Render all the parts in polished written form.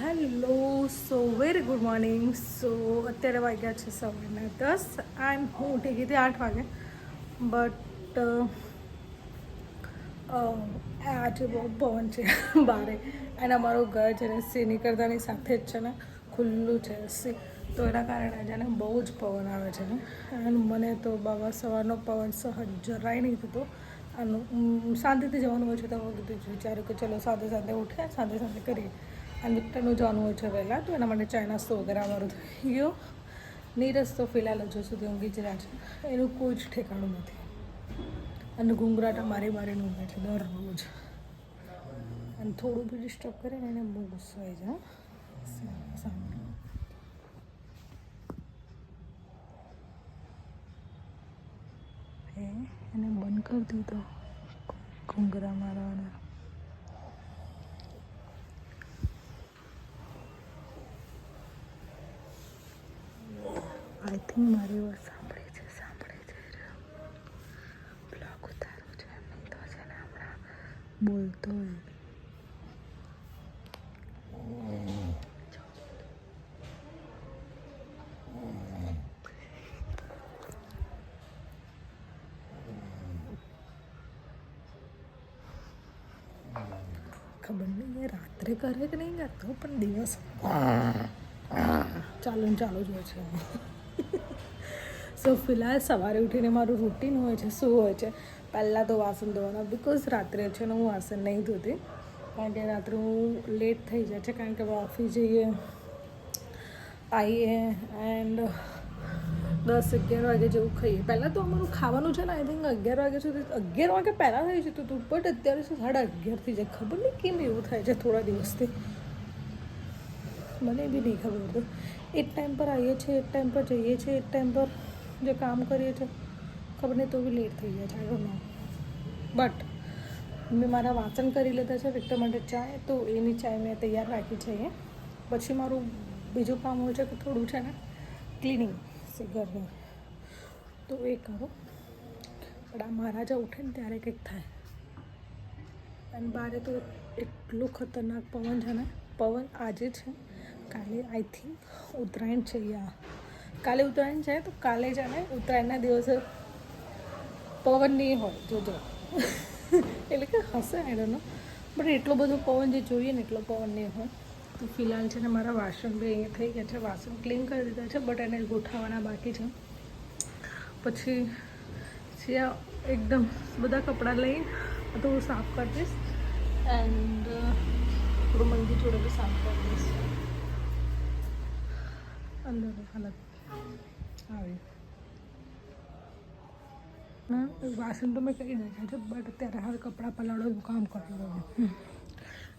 Hello so very good morning. So અત્યારે વાગ્યા છે સવારના 10 એન્ડ હું ઉઠી ગઈ હતી 8 વાગે. બટ આજે બહુ પવન છે બારે, અને અમારું ઘર છે ને સી નીકળતાની સાથે જ છે ને ખુલ્લું છે સી, તો એના કારણે આજે ને બહુ જ પવન આવે છે ને. એન્ડ મને તો બાબા સવારનો પવન સહજ જરાય નહીં થતો. આનું શાંતિથી જવાનું હોય છે તો હું કીધું વિચાર્યું કે ચલો સાથે સાથે ઉઠે સાથે સાથે કરીએ. અને વિક્ટરનું જવાનું હોય છે વહેલા, તો એના માટે ચાય નાસ્તો વગેરે અમારું થઈ ગયો. નીરજ તો ફિલહાલ હજુ સુધી ઊંઘી જ રહ્યા છે, એનું કોઈ જ ઠેકાણું નથી. અને ઘૂંઘરાટા મારી મારીને ઊંઘે છે દરરોજ, અને થોડું બી ડિસ્ટર્બ કરે ને એને બહુ ગુસ્સો આવી જાય. સાંભળો, એને બંધ કરી દીધો ઘૂંઘરા મારવાના. આઈ થિંક મારી વાત સાંભળે છે બ્લોગ ઉતારો છે એમ, નહીં તો છે ને હમણાં બોલતો હોય. ખબર નહીં એ રાત્રે કરે કે નહીં કરતો, પણ દિવસ ચાલુ જ હોય છે. સો ફિલહાલ સવારે ઉઠીને મારું રૂટીન હોય છે શું હોય છે, પહેલાં તો વાસણ ધોવાના, બિકોઝ રાત્રે છે ને હું વાસણ નહીં ધોતી, કારણ કે રાત્રે હું લેટ થઈ જાય છે, કારણ કે ઓફિસ જઈએ આવીએ એન્ડ 10-11 વાગે જેવું ખાઈએ. પહેલાં તો અમારું ખાવાનું છે ને આઈ થિંક 11 વાગ્યા સુધી, 11 વાગે પહેલાં થઈ જતું હતું, બટ અત્યારે શું 11:30 થઈ જાય. ખબર નહીં કેમ એવું થાય છે થોડા દિવસથી, મને બી નહીં ખબર હતું. એક ટાઈમ પર આવીએ છીએ, એક ટાઈમ પર જઈએ છીએ, એક ટાઈમ પર જે કામ કરીએ છીએ ખબર નહીં તો બી લેટ થઈ જાય છે. I don't know. બટ મેં મારા વાસણ કરી લીધા છે, વિક્ટર માટે ચાય, તો એની ચાય મેં તૈયાર રાખી છે અહીંયા. પછી મારું બીજું કામ હોય છે કે થોડું છે ને ક્લિનિંગ છે ઘરનું, તો એ કરો. પણ આ મહારાજા ઉઠે ને ત્યારે કંઈક થાય. અને બારે તો એટલું ખતરનાક પવન છે ને, પવન આજે છે, કાલે આઈ થિંક ઉત્તરાયણ છે. કાલે ઉત્તરાયણ છે, તો કાલે છે ને ઉત્તરાયણના દિવસે પવન નહીં હોય જોજો. એટલે કે હશે આઈ ડોન્ટ નો, બટ એટલો બધો પવન જે જોઈએ ને એટલો પવન નહીં હોય. તો ફિલહાલ છે ને મારા વાસણ બી અહીંયા થઈ ગયા છે, વાસણ ક્લીન કરી દીધા છે, બટ એને ગોઠવવાના બાકી છે. પછી જ્યાં એકદમ બધા કપડાં લઈને તો હું સાફ કરી દઈશ, એન્ડ થોડું મંદી જોડે બી સાફ કરી દઈશ. અંદરની હાલત આવી ના, વાસણ તો મેં કરી નાખ્યા છે, બટ અત્યારે હાલ કપડાં પલાળવાનું કામ કરી રહ્યું,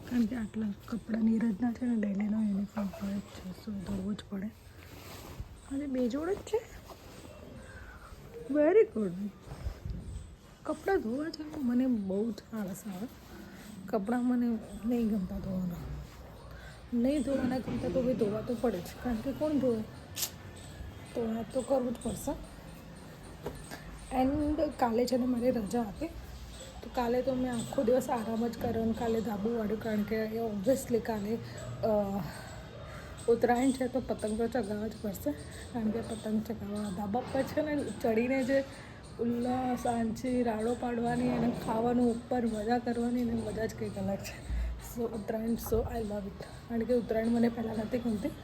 કારણ કે આટલા કપડાં નીરજના છે ને ડેલીનો યુનિફોર્મ પડે જ છે, સો ધોવું જ પડે. આજે 2 જોડ જ છે. Very good. કપડાં ધોવા છે મને બહુ જ આળસ આવે. કપડાં મને નહીં ગમતા ધોવાના, નહીં ધોવાના ગમતા, તો બી ધોવા તો પડે જ, કારણ કે કોણ ધોવે, તો આ તો કરવું જ પડશે. એન્ડ કાલે છે ને મારે રજા આપી, તો કાલે તો મેં આખો દિવસ આરામ જ કર્યો, અને કાલે ધાબુ વાળ્યું, કારણ કે ઓબ્વિયસલી કાલે ઉત્તરાયણ છે તો પતંગ તો ચગાવવા જ પડશે, કારણ કે પતંગ ચગાવવા ધાબા પર છે ને ચડીને જે ઉલ્લાસ આંચી રાડો પાડવાની અને ખાવાનું ઉપર મજા કરવાની અને મજા જ કંઈક અલગ છે. સો ઉત્તરાયણ સો આઈ લવ ઇટ. કારણ કે ઉત્તરાયણ મને પહેલાં નથી ગમતી,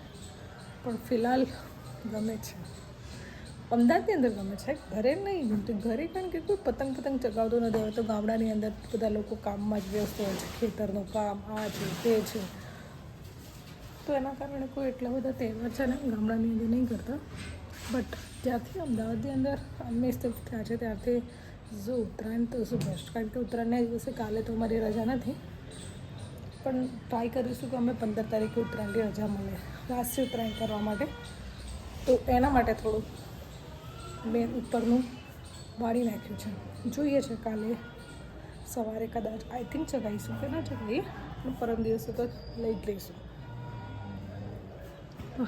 પણ ફિલહાલ ગમે છે. અમદાવાદની અંદર ગમે છે, ઘરે નહીં ગમતી. ઘરે કારણ કે કોઈ પતંગ ચગાવતો નથી. હવે તો ગામડાની અંદર બધા લોકો કામમાં જ વ્યસ્ત હોય છે, ખેતરનું કામ આ છે તે છે, તો એના કારણે કોઈ એટલા બધા તહેવાર છે ને ગામડાની અંદર નહીં કરતા. બટ જ્યારથી અમદાવાદની અંદર અમે શિફ્ટ થયા છે ત્યારથી જો ઉત્તરાયણ તો શું બેસ્ટ, કારણ કે ઉત્તરાયણના દિવસે કાલે તો અમારી રજા નથી, પણ ટ્રાય કરીશું કે અમે 15 તારીખે ઉત્તરાયણની રજા મળે રાષ્ટ્રીય ઉત્તરાયણ કરવા માટે. તો એના માટે થોડું મેં ઉપરનું વાળી નાખ્યું છે, જોઈએ છે કાલે સવારે કદાચ આઈ થિંક ચગાવીશું કે ના ચગાવીએ, પણ પરમ દિવસે તો લઈ જ લઈશું.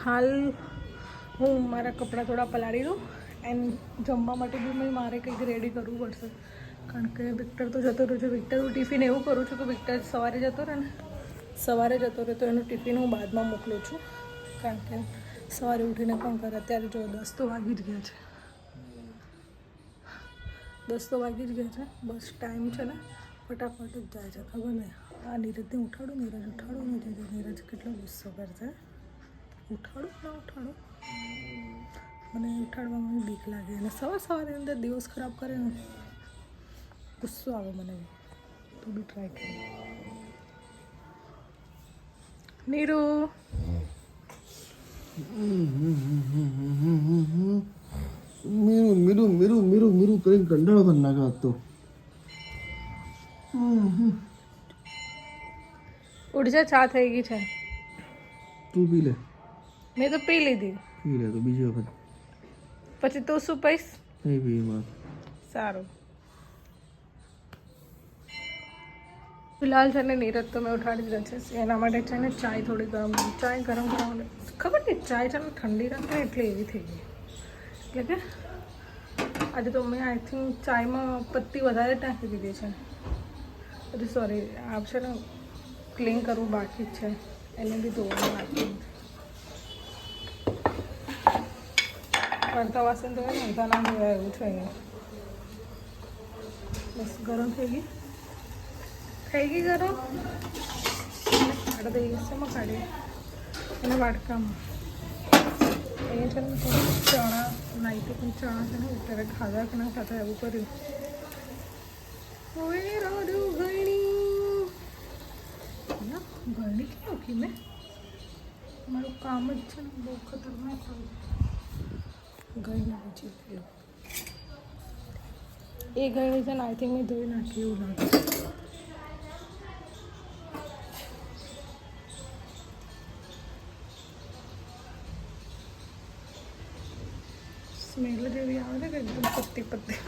હાલ હું મારા કપડાં થોડા પલાળી દઉં, એન્ડ જમવા માટે બી મારે કંઈક રેડી કરવું પડશે, કારણ કે વિક્ટર તો જતો રહ્યો છે. વિક્ટરનું ટિફિન એવું કરું છું કે વિક્ટર સવારે જતો રહે ને સવારે જતો રહે તો એનું ટિફિન હું બાદમાં મોકલું છું, કારણ કે સવારે ઉઠીને પણ કરે. અત્યારે જો 10 તો વાગી જ ગયા છે, 10 તો વાગી જ ગયા છે. બસ ટાઈમ છે ને ફટાફટ જ જાય છે, ખબર નહીં. આ નીરજને ઉઠાડું, નીરજ ઉઠાડું ને જજો. નીરજ કેટલો ગુસ્સો કરશે. ઉઠાડું ના ઉઠાડું, મને ઉઠાડવામાં બીક લાગે. અને સવારે અંદર દિવસ ખરાબ કરે ને ગુસ્સો આવે મને. તું બી ટ્રાય કર. નીરુ મીરું કરીને કંટાળો કરી નાખ્યો તો. ઉઠ જા, ચા થઈ ગઈ છે. તું પી લે. મેં તો પી લીધી. પી લે તો બીજી વખત પછી તું શું પીશ? નહીં પી માં. સારું. ફિલહાલ છે ને નીરજ તો મેં ઉઠાડી જ છે. એના માટે છે ને ચાય થોડી ગરમ કરી. ચાય ગરમ કરાવને ખબર નહીં, ચાય છે ને ઠંડી રાખે ને એટલે એવી થઈ ગઈ. એટલે કે આજે તો મેં આઈ થિંક ચાયમાં પત્તી વધારે નાખી દીધી છે. હજી સોરી, આ છે ને ક્લીન કરવું બાકી જ છે, એને બી ધોવાનું બાકી છે. પડતા વાસણ તો નહોતા ના ધોયા એવું છે. બસ ગરમ થઈ ગઈ ગરમ. કાઢી દઈએ શેમાં કાઢીએ? એને વાટકામાં. અહીંયા છે ને થોડું ચણા નાઈટી પણ ચણા છે ને અત્યારે ખાધા કે ના ખાધા એવું કર્યું. હવે રાડું ગણી ક્યાં મૂકી મેં? મારું કામ જ છે ને બહુ ખતરનાક થયું. ગણી પછી થયું એ ગણી છે ને આઈ થિંક મેં ધોઈ નાખી એવું લાગે. સ્મેલ જેવી આવે છે કે એકદમ પત્તી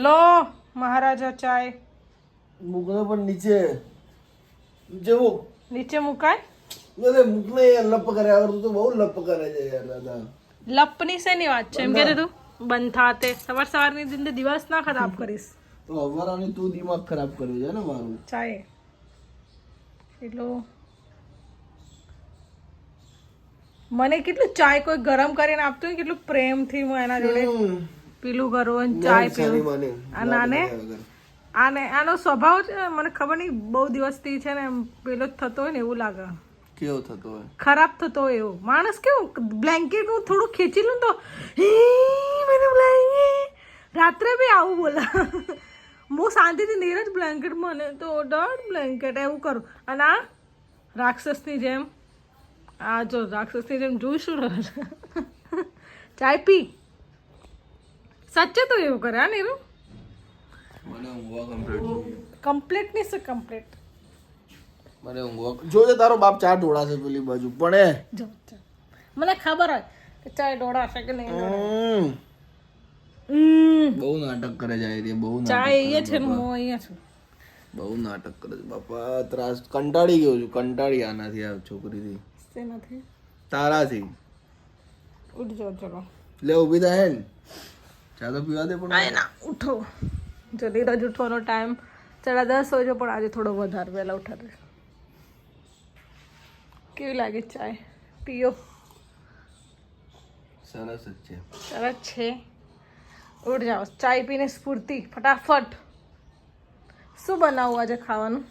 લો મહારાજા ચાય મૂકને પણ નીચે મૂક. નીચે મુકાય? અરે મૂકને યાર, લપ કરે આગળ તો બહુ લપ કરે છે યાર દાદા. લપની શેની વાત છે? એમ કે તું બંધ થાતે સવારની દિન દિવસ ના ખરાબ કરીશ તો હવારાની તું દિમાગ ખરાબ કર્યું છે ને મારું. ચાય એટલો મને કેટલું ચાય કોઈ ગરમ કરીને આપતું હોય, કેટલું પ્રેમથી હું એના જોડે પીલું કરું, ચાય પીવું. આનો સ્વભાવ છે મને ખબર નહીં, બહુ દિવસથી છે ને પેલો જ થતો હોય ને એવું લાગે. કેવો થતો હોય? ખરાબ થતો હોય એવો માણસ. કેવું બ્લેન્કેટ હું થોડું ખેંચી લઉં તો રાત્રે બી આવું બોલા. હું શાંતિથી નીરજ બ્લેન્કેટ મને તો ડર બ્લેન્કેટ એવું કરું. અને આ રાક્ષસની જેમ જોઈશું ચાય પી. સાચે તો એવું કરે હા નીરુ? મને ઊંઘવા કમ્પ્લીટ નહીં સર, કમ્પ્લીટ. મને ઊંઘવા જોજે તારો બાપ ચા ઢોળાશે પેલી બાજુ પણ જો મને ખબર હોય કે ચાય ઢોળાશે કે નહીં. બહુ નાટક કરે જાય રે, બહુ ચાય અહીંયા છે ને હું અહીંયા છું. બહુ નાટક કરે છે બાપા. ત્રાસ કંટાળી ગયો છું, કંટાળી આનાથી આ છોકરીથી. શેનાથી? તારાથી. ઉઠ જાઓ ચલો. લે ઊભી થાય ને, ચા તો પીવા દે. પણ ના ઉઠો. જો નીરજ ઉઠવાનો ટાઈમ 10:30 હોય છે પણ આજે થોડો વધારે વહેલા ઉઠાડે. કેવી લાગે ચાય? પીઓ. સરસ જ છે. સરસ છે. ઉઠ જાઓ, ચાય પીને સ્ફૂર્તિ ફટાફટ. શું બનાવું આજે ખાવાનું?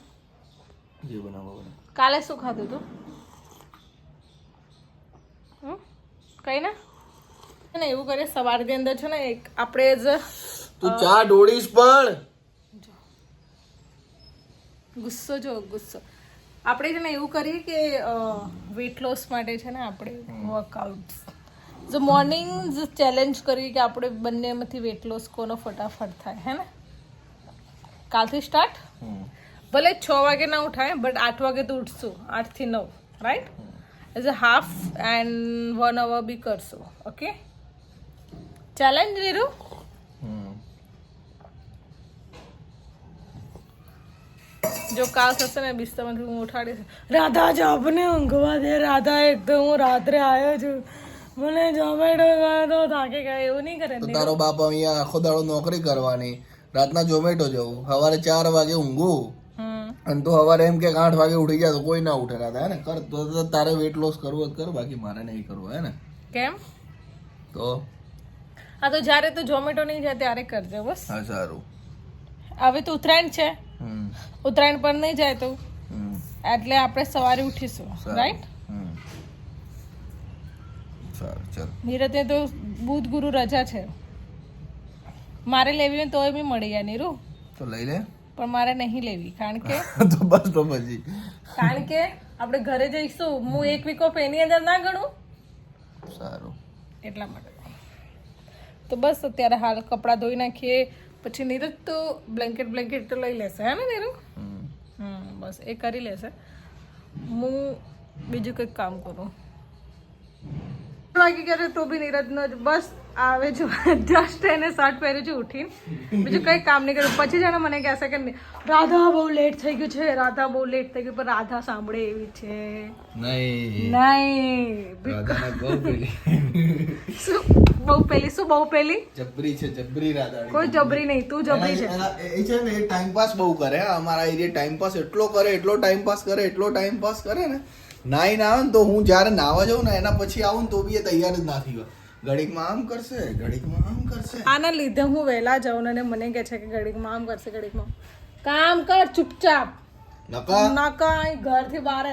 જે બનાવો. કાલે શું ખાધું તું? કઈ ના એવું કરીએ સવારની અંદર છે ને એક આપણે જ તું ચા ઢોળીશ પણ ગુસ્સો આપણે છે ને એવું કરીએ કે વેટ લોસ માટે છે ને આપણે વર્કઆઉટ મોર્નિંગ ચેલેન્જ કરીએ કે આપણે બંનેમાંથી વેટ લોસ કોનો ફટાફટ થાય હે ને. કાલથી સ્ટાર્ટ. ભલે 6 વાગે ના ઉઠાય બટ 8 વાગે તો ઉઠશું. 8 થી 9 right. As a half and 1 hour બી કરશું. ઓકે ચેલેન્જ લીધું. જો કાલ થશે ને બિસ્તરમાંથી હું ઉઠાડીશ. રાધા જ આપને ઊંઘવા દે. રાધા એકદમ હું રાત્રે આવ્યો છું મને ઝોમેટો તો થાકી ગયા એવું નહીં કરે તો તારો બાપ અહીંયા આખો દાડો નોકરી કરવાની, રાતના ઝોમેટો જવું, સવારે 4 વાગે ઊંઘું, અને તો સવારે એમ કે 8 વાગે ઉઠી જાય તો કોઈ ના ઉઠે રાતે, હે ને? કર તો તારે વેટ લોસ કરવો જ કર, બાકી મારે નહીં કરવો, હે ને? કેમ? તો હા તો જ્યારે તું ઝોમેટો નહીં જાય ત્યારે કરજે બસ. હા સારું. હવે તો ઉત્તરાયણ છે, હમ ઉત્તરાયણ પર નહીં જાય તો હમ એટલે આપણે સવારે ઉઠીશું, રાઈટ? હમ સારું ચાલ. નીરજને તો બુધ ગુરુ રજા છે, મારે લેવી હોય તોય બી મળી જાય નીરુ, તો લઈ લે. પણ મારે નહીં લેવી કારણ કે તો બસ તો પછી કારણ કે આપણે ઘરે જઈશું, હું એક વીક ઓફ એની અંદર ના ગણું સારું. એટલા માટે. તો બસ અત્યારે હાલ કપડાં ધોઈ નાખીએ, પછી નીરજ તો બ્લેન્કેટ તો લઈ લેશે, હે ને નીરુ? બસ એ કરી લેશે, હું બીજું કંઈક કામ કરું. વાગી ગયા તો બી નીરજનો બસ આવે જો જસ્ટ એને શર્ટ પહેર્યું છે ઉઠીને, બીજું કંઈ કામ નહીં કર્યું. પછી છે ને મને કહેશે કે રાધા બહુ લેટ થઈ ગયું છે, રાધા બહુ લેટ થઈ ગયું, પણ રાધા સાંભળે એવી છે નહીં. રાધાને બહુ પેલી શું બહુ પેલી જબરી છે, જબરી રાધા. કોઈ જબરી નહીં, તું જબરી છે. એ છે ને એ ટાઈમ પાસ બહુ કરે, અમારા એરિયા ટાઈમ પાસ એટલો કરે, એટલો ટાઈમ પાસ કરે ને, નાઈ ના આવે ને તો હું જ્યારે નાવા જાઉં ને એના પછી આવું ને તો બી એ તૈયાર જ ના થઈ હોય. ઘડીકમાં આમ કરશે, ઘડીકમાં આમ કરશે. આના લીધે હું વહેલા જાઉં ને મને કહે છે કે ઘડીકમાં આમ કરશે, ઘડીકમાં કામ કર ચૂપચાપ, નકા ઘરથી બહાર.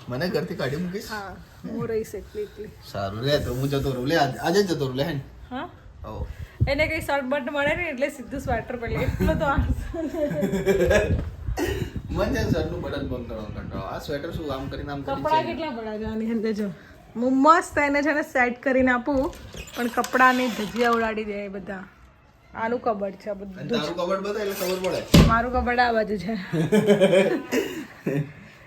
મને ઘરથી કાઢી મૂકીશ? હા હું રહીશ એકલી. સારું રે, તો હું જતો રહું. લે આજે જ જતો રહું. લે હે. હા આવો. એને કઈ શર્ટ બટ મળે ને એટલે સીધું સ્વેટર પહેરી, એટલો તો મન છે શર્ટનું બટન બંધ કરવાનું કંટાળો. આ સ્વેટર શું આમ કરીને આમ કરી કપડા કેટલા પડા છે આની અંદર જો. હું મસ્ત એને છે ને સેટ કરીને આપું, પણ કપડાની ધજિયા ઉડાડી દે એ બધા. આનું કબડ છે બધું. તારું કબડ બતાય એટલે ખબર પડે. મારું કબડ આ બાજુ છે.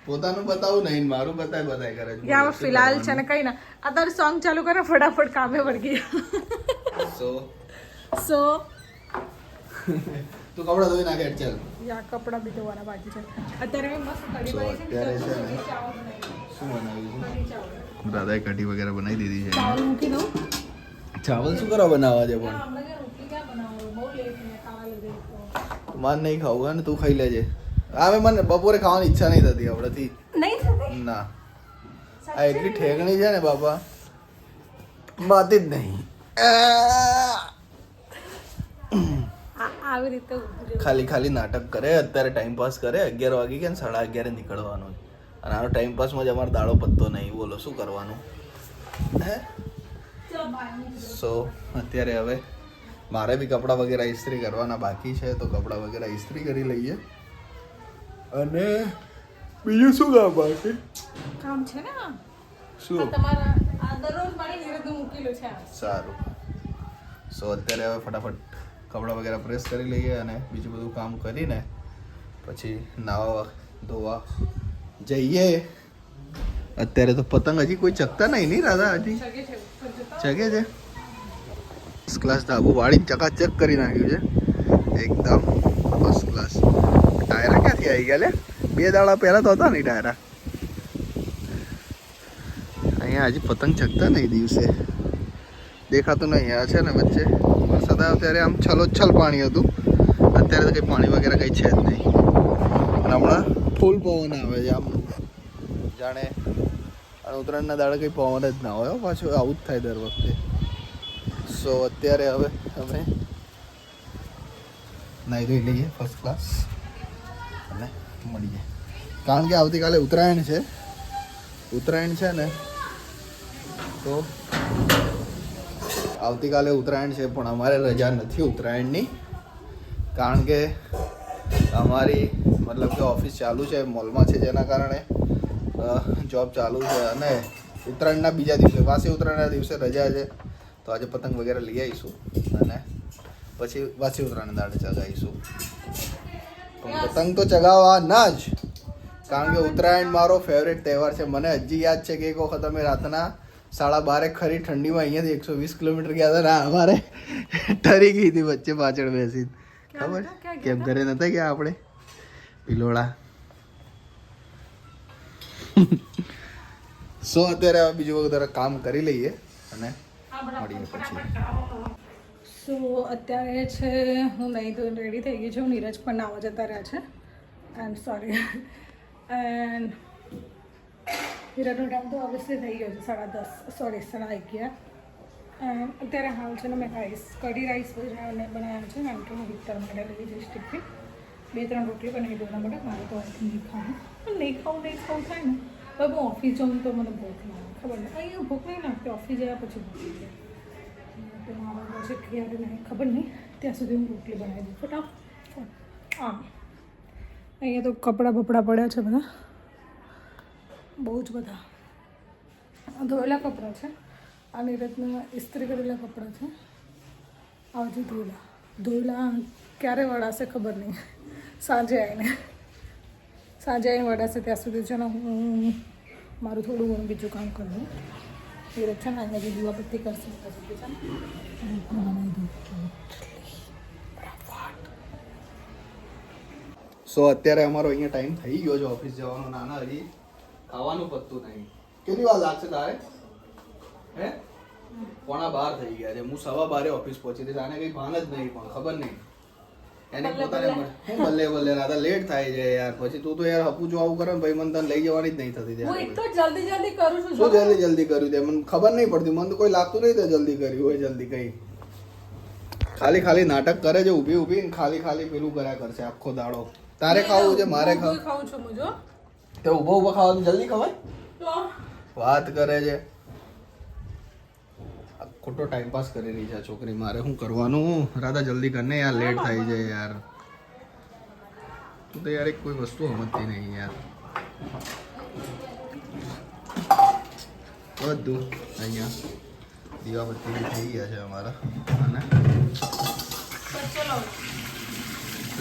પોતાનું બતાવું નહીં, મારું બતાય કરે છે. યા ફિલહાલ છે ને કઈ ના, આ તારું સોંગ ચાલુ કરે ફટાફટ કામે વળગી. સો સો તું કપડા ધોઈ નાખે ચાલ. યા કપડા બી ધોવાના બાકી છે. અત્યારે મેં મસ્ત કઢી So, બનાવી છે. અત્યારે છે ને કઢી ચાવલ બનાવી. શું બનાવ્યું કઢી ચાવલ. છે? દાદાએ કઢી વગેરે બનાવી દીધી છે. ચાવલ મૂકી દઉં. ચાવલ શું કરવા બનાવવા છે પણ? હમણાં કે રોટલી ક્યાં બનાવો, બહુ લેટ છે ખાવા લીધે તો. માન નહીં ખાવું હે ને, તું ખાઈ લેજે. હવે મને બપોરે ખાવાની ઈચ્છા નહીં થતી હવડેથી. નહીં થતી? ના, આ એટલી ઠેકણી છે ને બાપા, બાતી જ નહીં. આવી રીતે ઊભું રહેવું. ખાલી નાટક કરે, અત્યારે ટાઈમ પાસ કરે. 11 વાગી ગયા ને 11:30 નીકળવાનું છે. અને આનો ટાઈમ પાસમાં જ અમારો દાડો પત્તો નહીં. બોલો શું કરવાનું હે? સો અત્યારે હવે મારે બી કપડાં વગેરે ઇસ્ત્રી કરવાના બાકી છે, તો કપડાં વગેરે ઇસ્ત્રી કરી લઈએ. અને બીજું શું કામ બાકી? કામ છે ને આ. શું? આ તમારા આ દરરોજ પાણી નીરજનું મૂકેલું છે આ. સારું. સો અત્યારે હવે ફટાફટ કપડાં વગેરે પ્રેસ કરી લઈએ અને બીજું બધું કામ કરીને પછી નાવા ધોવા જઈએ. અત્યારે તો પતંગ હજી કોઈ ચકતા નહીં રાધા, હજી જગે છે ઉપર જતા. જગે છે. ફર્સ્ટ ક્લાસ ધાબુ વાળીને ચકાચક કરી નાખ્યું છે એકદમ ફર્સ્ટ ક્લાસ. ટાયરા ક્યાંથી આવી ગયા લે? 2 દાડા પહેલા તો હતા નહીં ટાયરા. અહીંયા હજી પતંગ ચકતા નહીં દિવસે દેખાતું નહીં. આ છે ને વચ્ચે વરસાદ આવ્યો ત્યારે આમ છલોછલ પાણી હતું, અત્યારે તો કંઈ પાણી વગેરે કંઈ છે જ નહીં. અને હમણાં ફૂલ પવન આવે છે આમ જાણે. અને ઉત્તરાયણના દાડે કંઈ પવન જ ના હોય પાછું, આવું જ થાય દર વખતે. સો અત્યારે હવે અમે નાહી ધોઈ લઈએ ફર્સ્ટ ક્લાસ અને મળીએ. કારણ કે આવતીકાલે ઉત્તરાયણ છે ને, તો આવતીકાલે ઉત્તરાયણ છે પણ અમારે રજા નથી ઉત્તરાયણની. કારણ કે અમારી મતલબ કે ઓફિસ ચાલુ છે, મોલમાં છે, જેના કારણે જોબ ચાલુ છે. અને ઉત્તરાયણના બીજા દિવસે, વાસી ઉત્તરાયણના દિવસે રજા છે, તો આજે પતંગ વગેરે લઈ આવીશું અને પછી વાસી ઉત્તરાયણ દાડે ચગાવીશું. પણ પતંગ તો ચગાવવાના જ, કારણ કે ઉત્તરાયણ મારો ફેવરેટ તહેવાર છે. મને હજી યાદ છે કે એક વખત અમે રાતના 12:30 ખરી ઠંડીમાં અહીંયાથી 120 કિલોમીટર ગયા હતા ને અમારે ઠરી ગઈ હતી વચ્ચે પાછળ બેસી. ખબર કેમ ઘરે નતા ગયા આપણે ભિલોડા. સો અત્યારે હવે બીજું વખત કામ કરી લઈએ અને મળીએ પછી. સો અત્યારે છે હું નહીં ધોઈને રેડી થઈ ગઈ છું. નીરજ પણ નાવા જતા રહ્યા છે. એન્ડ સોરી એન્ડ વિરાટનો ટાઈમ તો ઓબ્વિયસલી થઈ ગયો છે 10:30 સોરી 11:30. અત્યારે હાલ છે ને મેં કઢી રાઈસ બનાવ્યા છે. એમ કે હું વિક્ટર માટે લઈ જઈશ ટિફિન. 2-3 રોટલી બનાવી દઉં એના માટે. મારે તો નહીં ખાવું પણ નહીં ખાવું થાય ને. હવે હું ઓફિસ જાઉં તો મને ભૂખ લાગે ખબર નહીં. અહીંયા ભૂખ નહીં લાગતી. ઓફિસ ગયા પછી ભૂખ લાગે. તો મારા પાસે ક્યારે નહીં ખબર નહીં. ત્યાં સુધી હું રોટલી બનાવી દઉં ફટાફટ. અહીંયા તો કપડાં બપડા પડ્યા છે બધા, બહુ જ બધા. ધોયેલા કપડાં છે. આ નીરજના ઇસ્ત્રી કરેલા કપડાં છે. આ હજુ ધોયેલા ક્યારે વળાશે ખબર નહીં. સાંજે આવીને વળાશે ત્યાં સુધી છે ને હું મારું થોડું ઘણું બીજું કામ કરી દઉં. નીરજ છે ને અહીંયા જે દીવાબત્તી કરશે ત્યાં સુધી છે ને સો અત્યારે અમારો અહીંયા ટાઈમ થઈ ગયો છે ઓફિસ જવાનો. નાના હજી ખાવાનું પતતું નહીં. કેટલી વાર લાગશે તારે? હે 11:15 થઈ ગયા છે. હું 12:15 ઓફિસ પહોંચી હતી. આને કંઈ ભાન જ નહીં પણ ખબર નહીં. એને પોતાને હું બલ્લે રાધા લેટ થાય છે યાર. પછી તું તો યાર હપુ જો આવું કરે ને ભાઈ મને તને લઈ જવાની જ નહીં થતી. હું તો જલ્દી કરું છું. શું જલ્દી કર્યું તે મને ખબર નહીં પડતી. મને તો કોઈ લાગતું નહીં તે જલ્દી કર્યું હોય. જલ્દી કઈ ખાલી નાટક કરે છે. ઊભી ખાલી પેલું કર્યા કરશે આખો દાડો. તારે ખાવું છે મારે ખાવું છું મુજો તે ઊભો ખાવાનું જલ્દી ખવાય. વાત કરે છે. ખોટો ટાઈમ પાસ કરી રહી છે આ છોકરી. મારે શું કરવાનું? રાધા જલ્દી કરને યાર, લેટ થાય છે યાર. તું તો યાર એક કોઈ વસ્તુ સમજતી નહીં યાર. બધું અહીંયા દીવાબત્તી થઈ ગયા છે અમારા. અને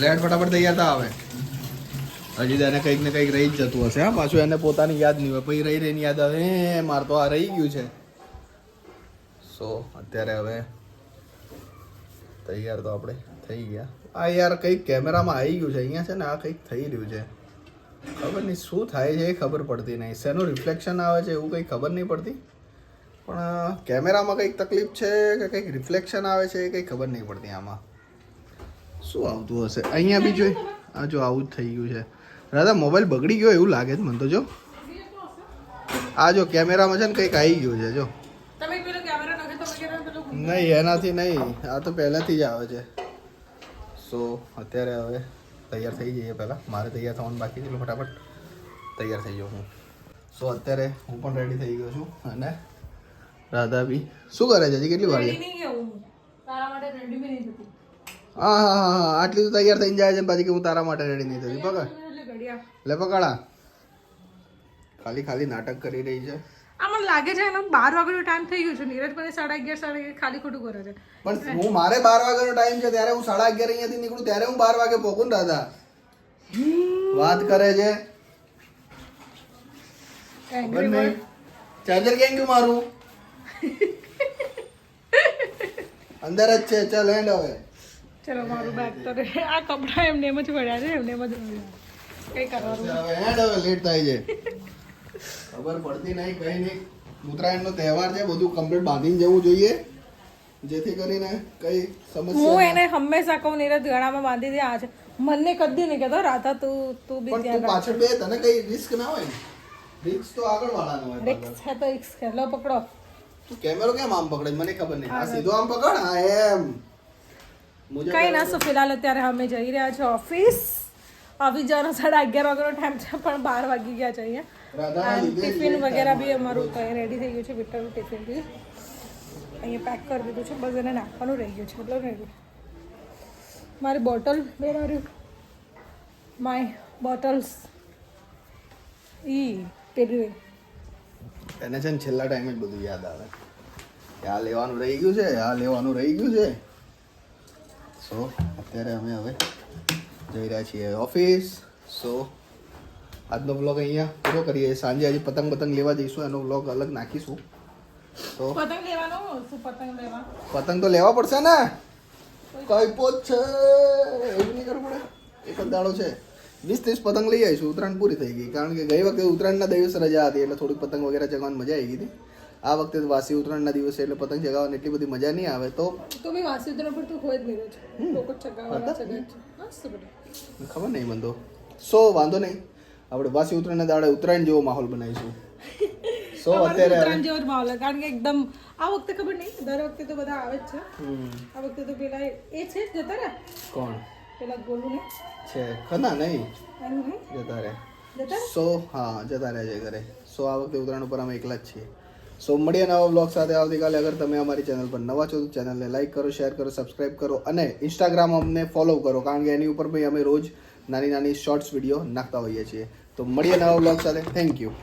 લેટ ફટાફટ તૈયાર થા આવે. હજી તો એને કંઈક ને કંઈક રહી જ જતું હશે. હા પાછું એને પોતાની યાદ નહીં હોય. પછી રહીને યાદ આવે મારે તો આ રહી ગયું છે. સો અત્યારે હવે તૈયાર તો આપણે થઈ ગયા. આ યાર કંઈક કેમેરામાં આવી ગયું છે અહીંયા છે ને. આ કંઈક થઈ રહ્યું છે. ખબર નહીં શું થાય છે એ ખબર પડતી નહીં. શેનું રિફ્લેક્શન આવે છે એવું કંઈ ખબર નહીં પડતી. પણ કેમેરામાં કંઈક તકલીફ છે કે કંઈક રિફ્લેક્શન આવે છે એ કંઈ ખબર નહીં પડતી. આમાં શું આવતું હશે? અહીંયા બી જોઈ. આ જો આવું જ થઈ ગયું છે. રાધા મોબાઈલ બગડી ગયો એવું લાગે છે મને તો. જો આ જો કેમેરામાં છે ને કંઈક આવી ગયું છે. જો નહીં એનાથી નહીં, આ તો પહેલાંથી જ આવે છે. સો અત્યારે હવે તૈયાર થઈ જઈએ. પહેલાં મારે તૈયાર થવાનું બાકી છે એટલે ફટાફટ તૈયાર થઈ જાઉં હું. સો અત્યારે હું પણ રેડી થઈ ગયો છું. અને રાધા બી શું કરે છે? હજી કેટલી વાર છે? હા આટલી તો તૈયાર થઈને જાય છે પાછી કે હું તારા માટે રેડી નહીં થતી. પકડ લે પકડા. ખાલી નાટક કરી રહી છે. મને લાગે છે એનો 12 વાગ્યાનો ટાઈમ થઈ ગયો છે. નીરજ મને 11:30 ખાલી ખોટું કરે છે. પણ હું મારે 12 વાગ્યાનો ટાઈમ છે ત્યારે હું 11:30 અહીંયાથી નીકળું ત્યારે હું 12 વાગે પહોંચું ને દાદા. વાત કરે છે. ચાર્જર કેમ ગયું મારું? અંદર જ છે. ચાલ હેન્ડ હવે. ચલો મારું બેગ તો આ કપડા એમને એમ જ પડ્યા છે. એમને એમ જ કઈ કરવાનું હવે હેન્ડ હવે લેટ થાય છે. ખબર પડતી નહીં કઈ નહીં. ઉત્તરાયણનો તહેવાર છે. બધું કમ્પ્લીટ બાંધીને જવું જોઈએ જેથી કરીને કઈ સમસ્યા. હું એને હંમેશા કહું નીરજ ગળામાં બાંધી દે. આ છે મને કદી નહીં કહેતો રાધા તું બી પણ પાછળ બે તને કઈ રિસ્ક ના હોય ને. રિસ્ક તો આગળ વાળાનો હોય. રિસ્ક છે તો રિસ્ક છે. લો પકડો. તું કેમેરો કેમ આમ પકડે મને ખબર નહીં. આ સીધો આમ પકડ. હા એમ કઈ ના. સો ફિલહાલ અત્યારે અમે જઈ રહ્યા છે ઓફિસ. ઓફિસ જવાનો 11:30 વાગ્યાનો ટાઈમ છે પણ 12 વાગી ગયા છે અહીંયા. ટિફિન વગેરે બી અમારું રેડી થઈ ગયું છે. વિક્ટરનું ટિફિન બી અહીંયા પેક કરી દીધું છે. બસ એને નાખવાનું રહી ગયું છે એટલે રેડી. મારી bottle where are you? My bottles પેલી એને છે ને છેલ્લા ટાઈમે જ બધું યાદ આવે કે આ લેવાનું રહી ગયું છે, આ લેવાનું રહી ગયું છે. સો અત્યારે અમે હવે જઈ રહ્યા છીએ ઓફિસ. સો આજનો વ્લોગ અહીંયા પૂરો કરીએ. સાંજે હજી પતંગ લેવા જઈશું. એનો વ્લોગ અલગ નાખીશું. તો પતંગ લેવાનો શું? પતંગ તો લેવા પડશે ને. કઈ પોત છે એવું નહીં કરવું પડે. એક જ દાડો છે. 20-30 પતંગ લઈ આવીશું. ઉત્તરાયણ પૂરી થઈ ગઈ, કારણ કે ગઈ વખતે ઉત્તરાયણના દિવસે રજા હતી એટલે થોડીક પતંગ વગેરે ચગાવવાની મજા આવી ગઈ હતી. આ વખતે તો વાસી ઉત્તરાયણના દિવસે એટલે પતંગ ચગાવવાની એટલી બધી મજા નહીં આવે. તો બી વાસી ઉત્તરાયણ પર તો હોય જ નહીં રોજ લોકો ચગાવવાના ચગાવે છે. મસ્ત બેટા. ખબર નહીં મને તો. સો વાંધો નહીં, આપણે વાસી ઉત્તરાયણના દાડે ઉત્તરાયણ જેવો માહોલ બનાવીશું. સો અત્યારે ઉત્તરાયણ જેવો જ માહોલ છે, કારણ કે એકદમ આ વખતે ખબર નહીં, દર વખતે તો બધા આવે જ છે. આ વખતે તો પેલા એ છે જ જતા રહ્યા. કોણ પેલા ગોલું ને છે? ખના નહીં એનું નહીં જતા રહે. જતા સો હા, જતા રહે છે ઘરે. સો આ વખતે ઉત્તરાયણ ઉપર અમે એકલા જ છીએ. સો મળીએ નવા બ્લોગ સાથે આવતીકાલે. અગર તમે અમારી ચેનલ પર નવા છો તો ચેનલને લાઈક કરો, શેર કરો, સબસ્ક્રાઈબ કરો અને ઇન્સ્ટાગ્રામ અમને ફોલો કરો, કારણ કે એની ઉપર ભાઈ અમે રોજ નાની નાની શોર્ટ્સ વિડીયો નાખતા હોઈએ છીએ. તો મળીએ નવા બ્લોગ સાથે. Thank you.